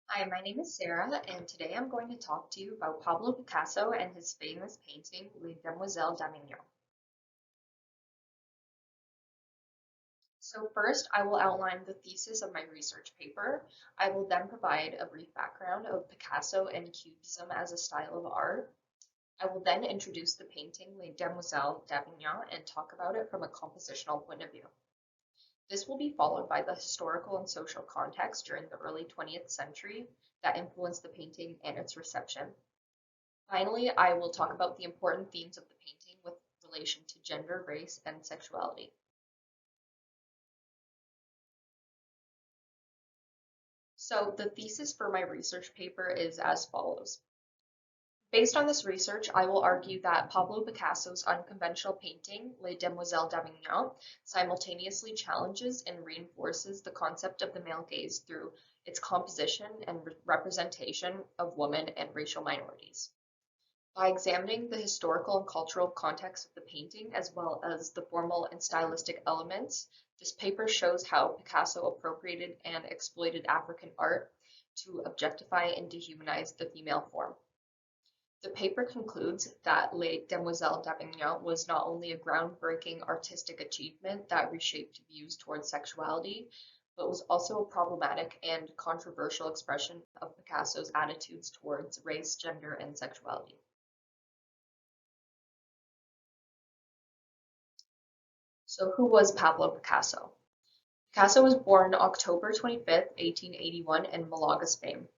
Hi, my name is Sarah, and today I'm going to talk to you about Pablo Picasso and his famous painting, Les Demoiselles d'Avignon. So first, I will outline the thesis of my research paper. I will then provide a brief background of Picasso and Cubism as a style of art. I will then introduce the painting Les Demoiselles d'Avignon and talk about it from a compositional point of view. This will be followed by the historical and social context during the early 20th century that influenced the painting and its reception. Finally, I will talk about the important themes of the painting with relation to gender, race, and sexuality. So the thesis for my research paper is as follows. Based on this research, I will argue that Pablo Picasso's unconventional painting, Les Demoiselles d'Avignon, simultaneously challenges and reinforces the concept of the male gaze through its composition and representation of women and racial minorities. By examining the historical and cultural context of the painting, as well as the formal and stylistic elements, this paper shows how Picasso appropriated and exploited African art to objectify and dehumanize the female form. The paper concludes that Les Demoiselles d'Avignon was not only a groundbreaking artistic achievement that reshaped views towards sexuality, but was also a problematic and controversial expression of Picasso's attitudes towards race, gender, and sexuality. So who was Pablo Picasso? Picasso was born October 25th, 1881 in Malaga, Spain.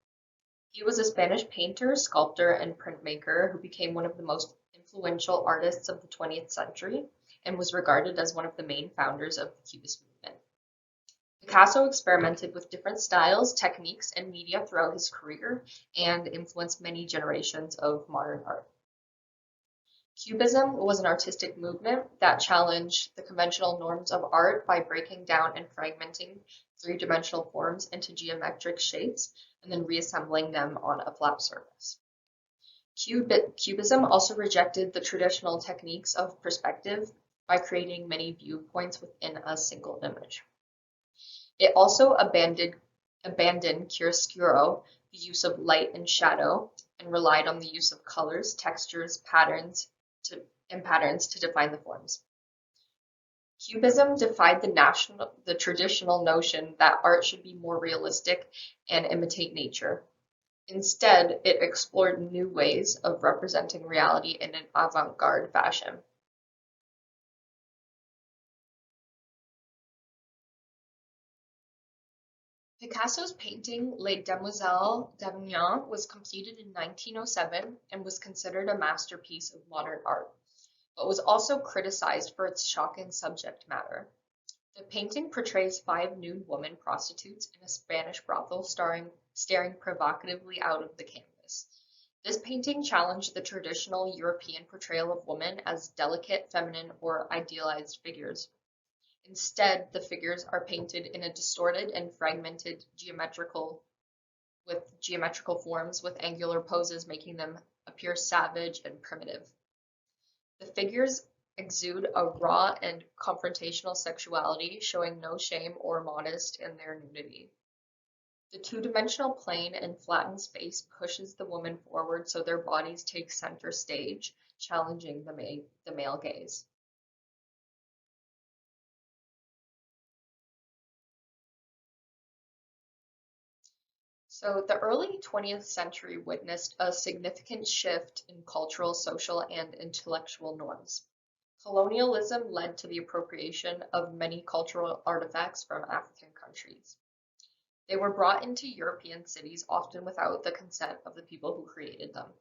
He was a Spanish painter, sculptor, and printmaker who became one of the most influential artists of the 20th century and was regarded as one of the main founders of the Cubist movement. Picasso experimented with different styles, techniques, and media throughout his career and influenced many generations of modern art. Cubism was an artistic movement that challenged the conventional norms of art by breaking down and fragmenting three-dimensional forms into geometric shapes and then reassembling them on a flat surface. Cubism also rejected the traditional techniques of perspective by creating many viewpoints within a single image. It also abandoned chiaroscuro, the use of light and shadow, and relied on the use of colors, textures, patterns to define the forms. Cubism defied the traditional notion that art should be more realistic and imitate nature. Instead, it explored new ways of representing reality in an avant-garde fashion. Picasso's painting Les Demoiselles d'Avignon was completed in 1907 and was considered a masterpiece of modern art, but was also criticized for its shocking subject matter. The painting portrays five nude woman prostitutes in a Spanish brothel staring provocatively out of the canvas. This painting challenged the traditional European portrayal of women as delicate, feminine, or idealized figures. Instead, the figures are painted in a distorted and fragmented geometrical forms with angular poses making them appear savage and primitive. The figures exude a raw and confrontational sexuality, showing no shame or modest in their nudity. The two-dimensional plane and flattened space pushes the woman forward so their bodies take center stage, challenging the male gaze. So the early 20th century witnessed a significant shift in cultural, social, and intellectual norms. Colonialism led to the appropriation of many cultural artifacts from African countries. They were brought into European cities often without the consent of the people who created them.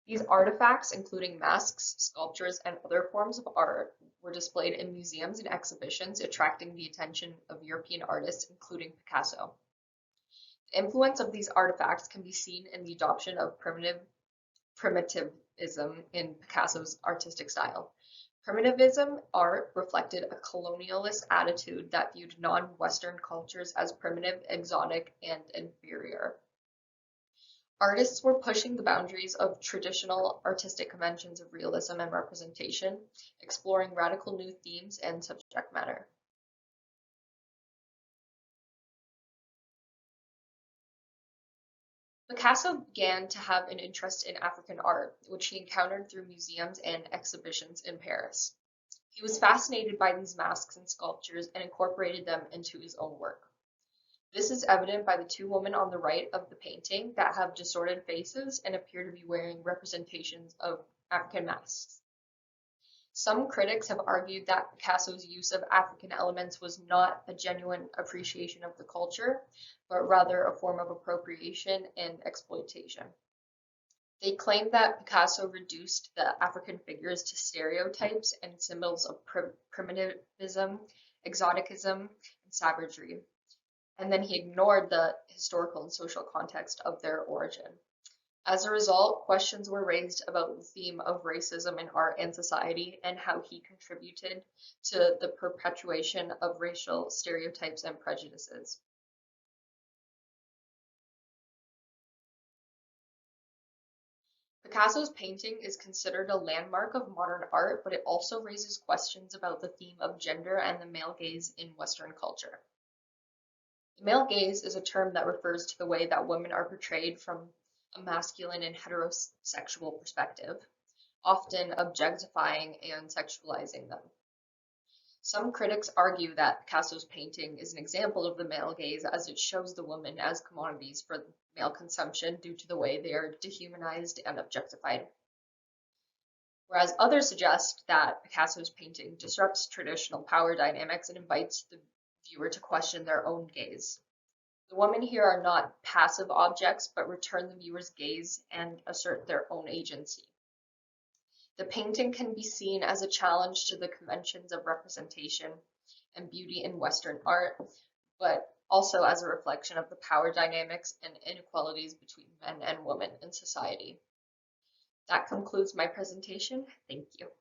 These artifacts, including masks, sculptures, and other forms of art, were displayed in museums and exhibitions, attracting the attention of European artists, including Picasso. The influence of these artifacts can be seen in the adoption of primitivism in Picasso's artistic style. Primitivism art reflected a colonialist attitude that viewed non-Western cultures as primitive, exotic, and inferior. Artists were pushing the boundaries of traditional artistic conventions of realism and representation, exploring radical new themes and subject matter. Picasso began to have an interest in African art, which he encountered through museums and exhibitions in Paris. He was fascinated by these masks and sculptures and incorporated them into his own work. This is evident by the two women on the right of the painting that have distorted faces and appear to be wearing representations of African masks. Some critics have argued that Picasso's use of African elements was not a genuine appreciation of the culture, but rather a form of appropriation and exploitation. They claim that Picasso reduced the African figures to stereotypes and symbols of primitivism, exoticism, and savagery, and then he ignored the historical and social context of their origin. As a result, questions were raised about the theme of racism in art and society and how he contributed to the perpetuation of racial stereotypes and prejudices. Picasso's painting is considered a landmark of modern art, but it also raises questions about the theme of gender and the male gaze in Western culture. The male gaze is a term that refers to the way that women are portrayed from a masculine and heterosexual perspective, often objectifying and sexualizing them. Some critics argue that Picasso's painting is an example of the male gaze as it shows the women as commodities for male consumption due to the way they are dehumanized and objectified. Whereas others suggest that Picasso's painting disrupts traditional power dynamics and invites the viewer to question their own gaze. The women here are not passive objects, but return the viewer's gaze and assert their own agency. The painting can be seen as a challenge to the conventions of representation and beauty in Western art, but also as a reflection of the power dynamics and inequalities between men and women in society. That concludes my presentation. Thank you.